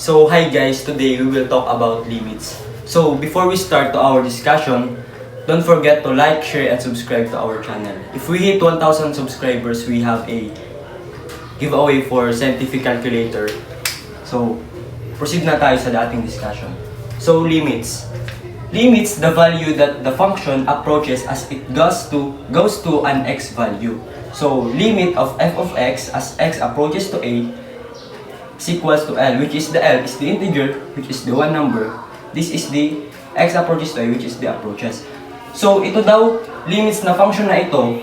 So hi guys, today we will talk about limits. So before we start to our discussion, don't forget to like, share, and subscribe to our channel. If we hit 1,000 subscribers, we have a giveaway for scientific calculator. So proceed na tayo sa dating discussion. So limits. Limits the value that the function approaches as it goes to an x value. So limit of f of x as x approaches to a is equals to L, which is the L is the integer, which is the one number. This is the x approaches to a, which is the approaches. So ito daw, limits na function na ito,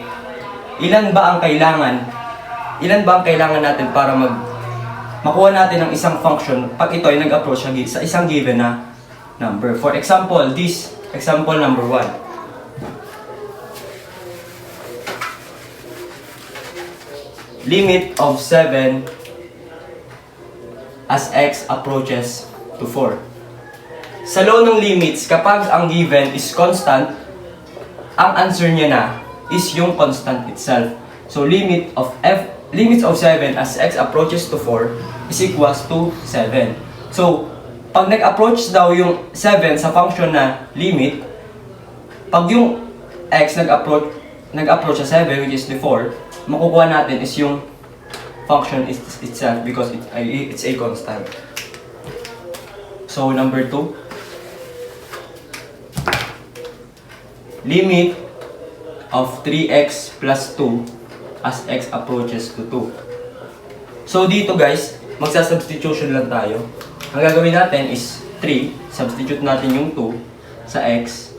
ilan ba ang kailangan natin para makuha natin ang isang function pag ito ay nag-approach sa isang given na number. For example, this example number 1. Limit of 7 as x approaches to 4. Sa law ng limits, kapag ang given is constant, ang answer niya na is yung constant itself. So limits of 7 as x approaches to 4 is equals to 7. So pag nag-approach daw yung 7 sa function na limit, pag yung x nag-approach sa 7, which is the 4, makukuha natin is yung function itself because it's a constant. So number 2, limit of 3x plus 2 as x approaches to 2. So dito guys, magsa-substitution lang tayo. Ang gagawin natin is 3, substitute natin yung 2 sa x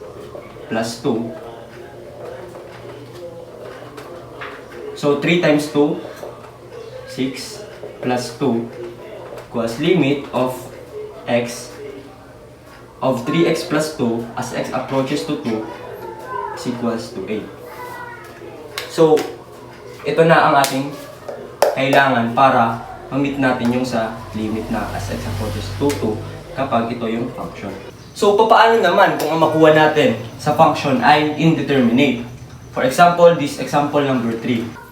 plus 2. So 3 times 2, 6 plus 2 equals limit of x of 3x plus 2 as x approaches to 2 is equals to 8. So, ito na ang ating kailangan para ma-meet natin yung sa limit na as x approaches to 2 kapag ito yung function. So, paano naman kung ang makuha natin sa function ay indeterminate? For example, this example number 3.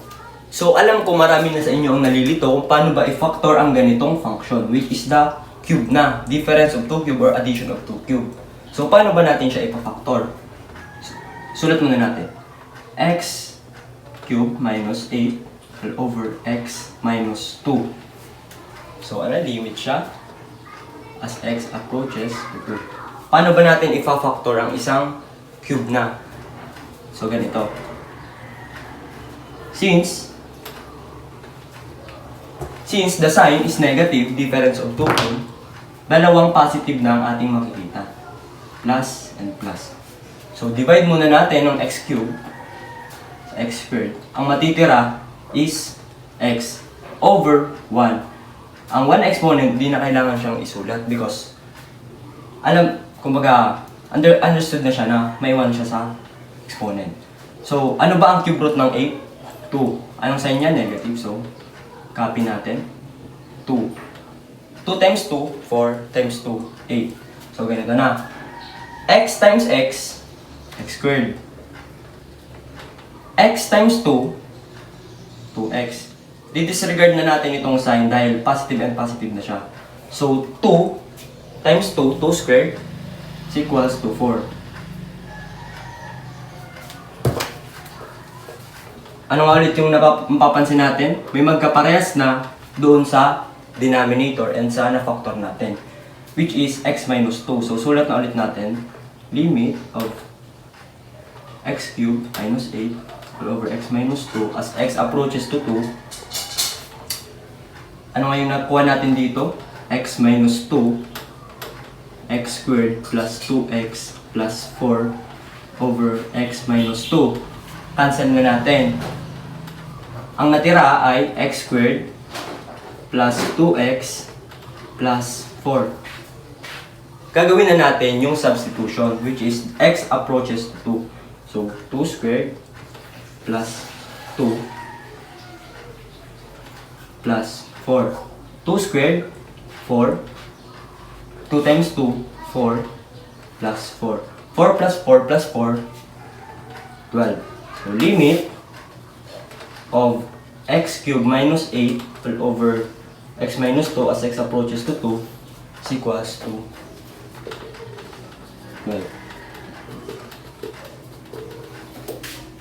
So, alam ko marami na sa inyo ang nalilito kung paano ba i-factor ang ganitong function, which is the cube na, difference of 2 cube or addition of 2 cube. So, paano ba natin siya ipa-factor? Sulat muna natin. X cube minus 8 all over x minus 2. So, limit siya as x approaches to 2. Paano ba natin ipa-factor ang isang cube na? So, ganito. Since the sign is negative, difference of 2 cube, dalawang positive na ang ating makikita. Plus and plus. So, divide muna natin ng x cube sa x squared. Ang matitira is x over 1. Ang 1 exponent, di na kailangan siyang isulat because understood na siya na may 1 siya sa exponent. So, ano ba ang cube root ng 8? 2. Anong sign niya? Negative. So, copy natin. 2. 2 times 2, 4 times 2, 8. So, ganito na. X times x, x squared. X times 2, 2x. Di-disregard na natin itong sign dahil positive and positive na siya. So, 2 times 2, 2 squared, is equals to 4. Ano nga ulit yung mapapansin natin? May magkaparehas na doon sa denominator and sa na-factor natin, which is x minus 2. So, sulat na ulit natin. Limit of x cubed minus 8 all over x minus 2 as x approaches to 2. Ano nga yung nakuha natin dito? X minus 2 x squared plus 2x plus 4 over x minus 2. Cancel na natin. Ang natira ay x squared plus 2x plus 4. Gagawin na natin yung substitution, which is x approaches to 2. So, 2 squared plus 2 plus 4. 2 squared, 4. 2 times 2, 4 plus 4. 4 plus 4 plus 4, 12. So, limit of x cubed minus 8 all over x minus 2 as x approaches to 2 is equals to 12.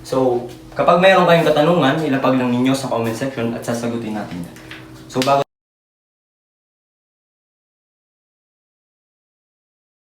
So, kapag mayroon kayong katanungan, ilapag lang ninyo sa comment section at sasagutin natin yan. So, bago